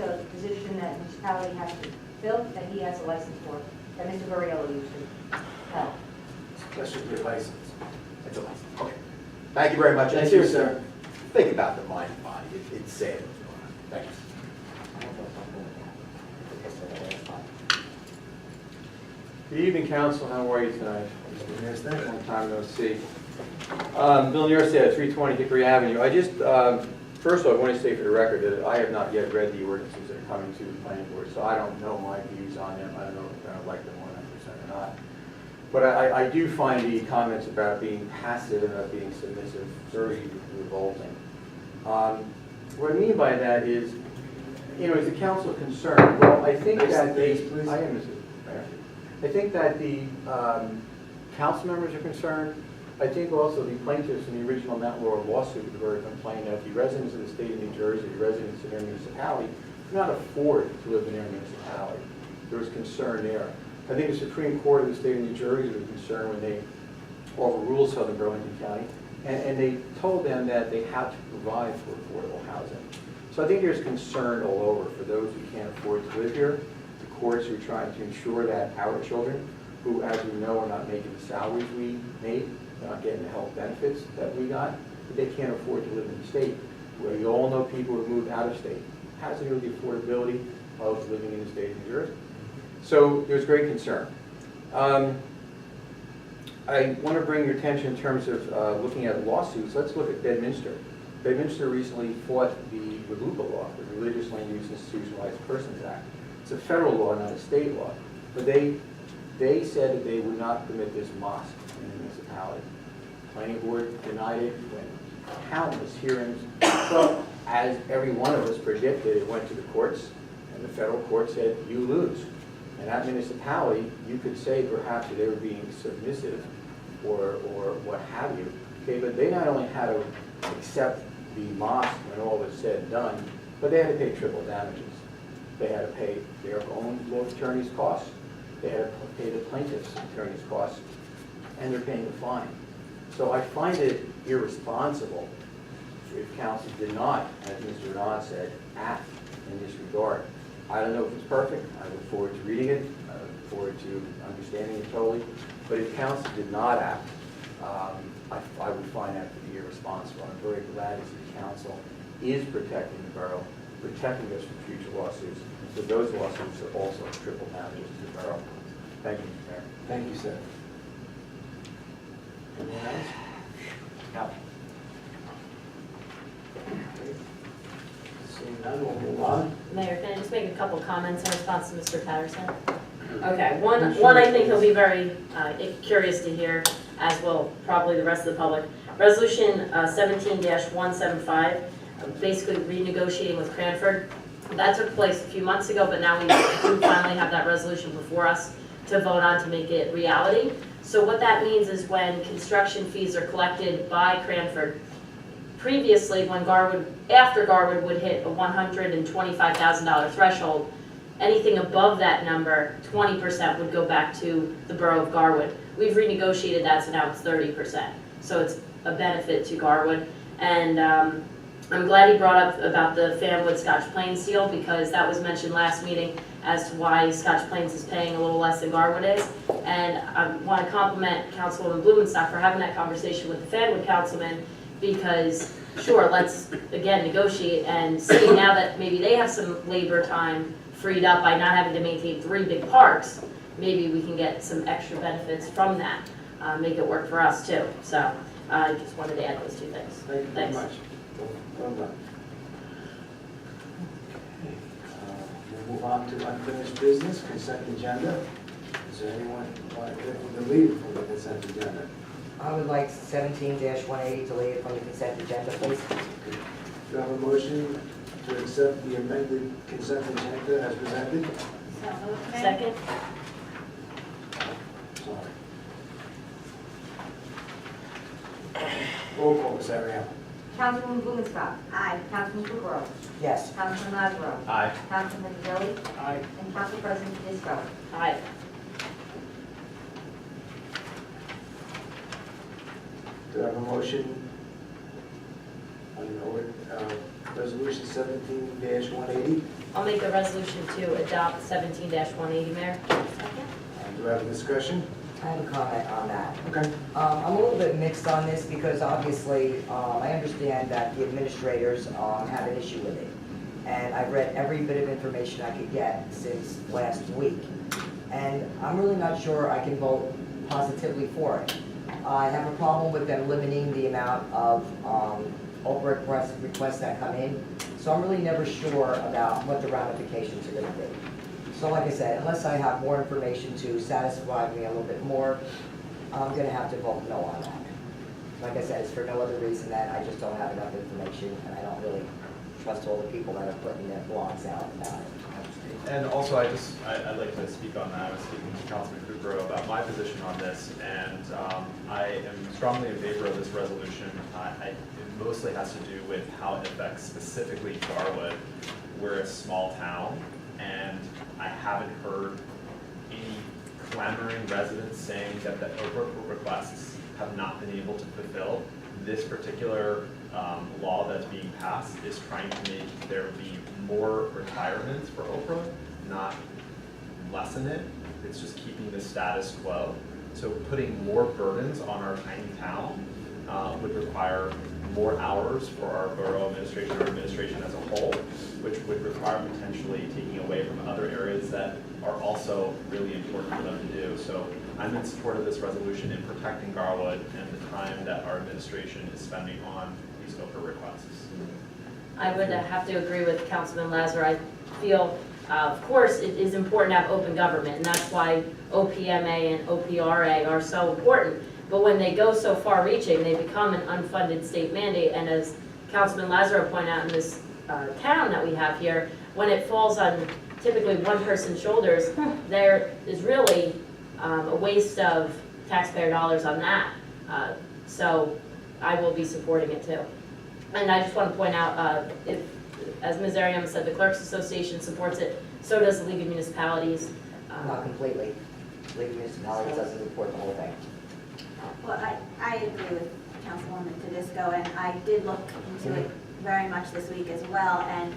a position that municipality has to fill, that he has a license for, that Mr. Gurriel used to have. That should be a license. That's a license. Okay. Thank you very much. And Thank you, seriously, sir. think about the mind and body. It's sad what's going on. Thank you. Good evening, council. How are you tonight? Yes, thank you. Long time no see. Bill Nierstead, 320 Hickory Avenue. I just, first of all, I want to say for the record that I have not yet read the ordinances that are coming to the planning board, so I don't know my views on them. I don't know if I like them 100% or not. But I do find the comments about being passive and about being submissive very revolting. What I mean by that is, is the council concerned? Well, I think that Please. I am, Mr. Mayor. I think that the council members are concerned. I think also the plaintiffs in the original Mount Laurel lawsuit were complaining that the residents of the state of New Jersey, the residents of their municipality, could not afford to live in their municipality. There was concern there. I think the Supreme Court of the state of New Jersey was concerned when they overruled Southern Burlington County, and they told them that they had to provide for affordable housing. So I think there's concern all over for those who can't afford to live here, the courts who are trying to ensure that our children, who, as we know, are not making the salaries we made, they're not getting the health benefits that we got, but they can't afford to live in the state. Where you all know people who moved out of state. Has to do with the affordability of living in the state of New Jersey. So there's great concern. I want to bring your attention in terms of looking at lawsuits. Let's look at Bedminster. Bedminster recently fought the RLUIPA law, the Religious Land Use Institutionalized Persons Act. It's a federal law, not a state law. But they said that they would not permit this mosque in the municipality. Planning board denied it, went countless hearings. So, as every one of us predicted, it went to the courts, and the federal court said, you lose. And that municipality, you could say perhaps that they were being submissive or what have you. Okay, but they not only had to accept the mosque when all was said and done, but they had to pay triple damages. They had to pay their own law attorney's costs. They had to pay the plaintiff's attorney's costs, and they're paying the fine. So I find it irresponsible if council did not, as Mr. Renan said, act in this regard. I don't know if it's perfect. I look forward to reading it. I look forward to understanding it totally. But if council did not act, I would find that to be irresponsible. I'm very glad to see the council is protecting the borough, protecting us from future lawsuits. So those lawsuits are also triple damages to the borough. Thank you, Mr. Mayor. Thank you, sir. No. Seeing none, we'll move on. Mayor, can I just make a couple comments in response to Mr. Patterson? Okay, one I think he'll be very curious to hear, as will probably the rest of the public. Resolution 17-175, basically renegotiating with Cranford. That took place a few months ago, but now we finally have that resolution before us to vote on to make it reality. So what that means is when construction fees are collected by Cranford, previously when after Garwood would hit a $125,000 threshold, anything above that number, 20% would go back to the borough of Garwood. We've renegotiated that, so now it's 30%. So it's a benefit to Garwood. And I'm glad he brought up about the Fanwood Scotch Plains deal, because that was mentioned last meeting as to why Scotch Plains is paying a little less than Garwood is. And I want to compliment Councilwoman Blumenstock for having that conversation with the Fanwood councilman, because sure, let's again negotiate and see now that maybe they have some labor time freed up by not having to maintain 3 big parks, maybe we can get some extra benefits from that, make it work for us too. So I just wanted to add those 2 things. Thank you very Thanks. much. Well done. Okay, we'll move on to unfinished business, consent agenda. Is there anyone want to leave from the consent agenda? I would like 17-180 deleted from the consent agenda, please. Do you have a motion to accept the amended consent agenda as presented? So moved, Mayor. Second? Sorry. Roll call, Ms. Ariel. Councilwoman Blumenstock. Aye. Councilman Kukrow. Yes. Councilman Lazaro. Aye. Councilman Billy. Aye. And Council President Tedesco. Aye. Do I have a motion on resolution 17-180? I'll make a resolution to adopt 17-180, Mayor. And do I have a discussion? I have a comment on that. Okay. I'm a little bit mixed on this because obviously, I understand that the administrators have an issue with it. And I've read every bit of information I could get since last week. And I'm really not sure I can vote positively for it. I have a problem with them limiting the amount of Oprah requests that come in. So I'm really never sure about what the ramifications are going to be. So like I said, unless I have more information to satisfy me a little bit more, I'm going to have to vote no on that. Like I said, it's for no other reason than I just don't have enough information, and I don't really trust all the people that are putting their blogs out about it. And also, I'd like to speak on that. I was speaking to Councilman Kukrow about my position on this, and I am strongly in favor of this resolution. It mostly has to do with how it affects specifically Garwood. We're a small town, and I haven't heard any clamoring residents saying that the Oprah requests have not been able to fulfill. This particular law that's being passed is trying to make there be more requirements for Oprah, not lessen it. It's just keeping the status quo. So putting more burdens on our tiny town would require more hours for our borough administration or administration as a whole, which would require potentially taking away from other areas that are also really important for them to do. So I'm in support of this resolution in protecting Garwood and the time that our administration is spending on these Oprah requests. I would have to agree with Councilman Lazar. I feel, of course, it is important to have open government, and that's why OPMA and OPRA are so important. But when they go so far-reaching, they become an unfunded state mandate. And as Councilman Lazaro pointed out in this town that we have here, when it falls on typically one person's shoulders, there is really a waste of taxpayer dollars on that. So I will be supporting it too. And I just want to point out, as Ms. Ariam said, the Clerks Association supports it, so does the League of Municipalities. Not completely. League of Municipalities doesn't support the whole thing. Well, I agree with Councilwoman Tedesco, and I did look into it very much this week as well, and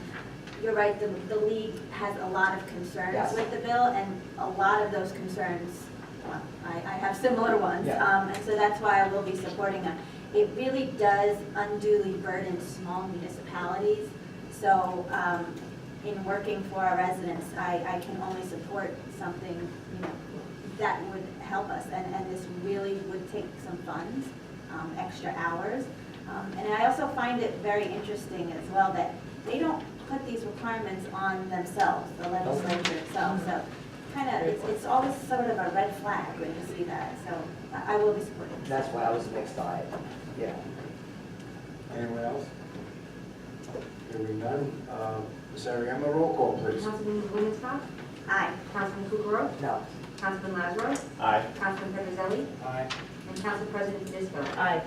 you're right, the league has a lot of concerns Yes. with the bill, and a lot of those concerns, well, I have similar ones, Yeah. and so that's why I will be supporting them. It really does unduly burden small municipalities, so in working for our residents, I can only support something, that would help us, and this really would take some funds extra hours. And I also find it very interesting as well that they don't put these requirements on themselves, the legislature itself. So kind of, it's always sort of a red flag when you see that. So I will be supporting this. That's why I was mixed on it. Yeah. Anyone else? Hearing none. Ms. Ariema, roll call, please. Councilman Blumenstock? Aye. Councilman Kukrow? No. Councilman Lazaro? Aye. Councilman Petrozelli? Aye. And Council President Fisco? Aye.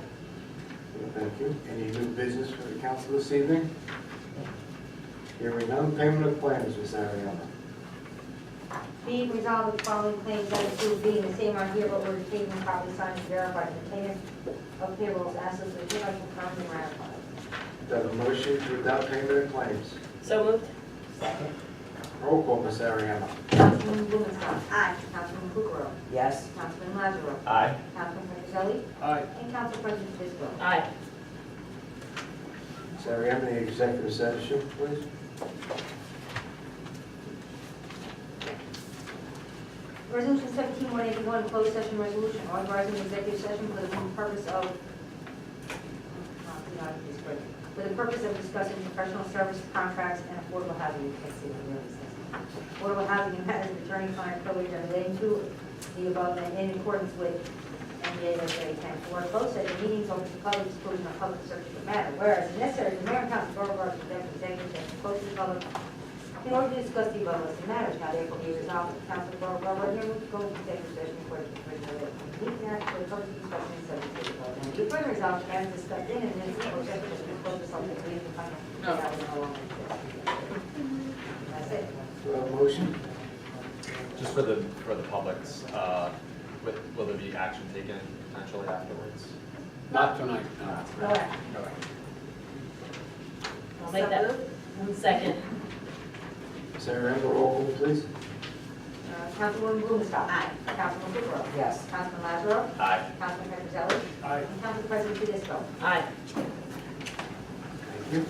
Thank you. Any new business for the council this evening? Hearing none. Payment of claims, Ms. Ariema. Be it resolved that the following claims that include being the same are hereby ordered taken and properly signed and verified and the payment of payrolls as listed hereby confirmed and ratified. Do I have a motion to adopt payment of claims? So moved? Second? Roll call, Ms. Ariema. Councilman Blumenstock? Aye. Councilman Kukrow? Yes. Councilman Lazaro? Aye. Councilman Petrozelli? Aye. And Council President Fisco? Aye. Ms. Ariema, the executive session, please. Resolution 17-181, closed session resolution authorizing executive session for the purpose of, discussing professional service contracts and affordable housing. You can't see what it really says. Affordable housing and matters of attorney-client privilege and relating to the above and in accordance with NJ 10. For closed session meetings open to public disclosure of public subject matter. Whereas it's necessary, the mayor and council borough board to conduct executive session close to the public in order to discuss the above listed matters. Now therefore be resolved that the council borough board here will go into executive session according to the meeting act for the purpose of discussing the subject of the above. And be further resolved, as discussed in and minutes of executive session close to something we need to find out. That will no longer exist. That's it. Do I have a motion? Just for the public's, will there be action taken potentially afterwards? Not tonight, no. Go ahead. I'll make that. Second. Ms. Ariema, roll call, please. Councilwoman Blumenstock. Aye. Councilman Kukrow. Yes. Councilman Lazaro. Aye. Councilman Petrozelli. Aye. And Council President Fisco. Aye. Thank you.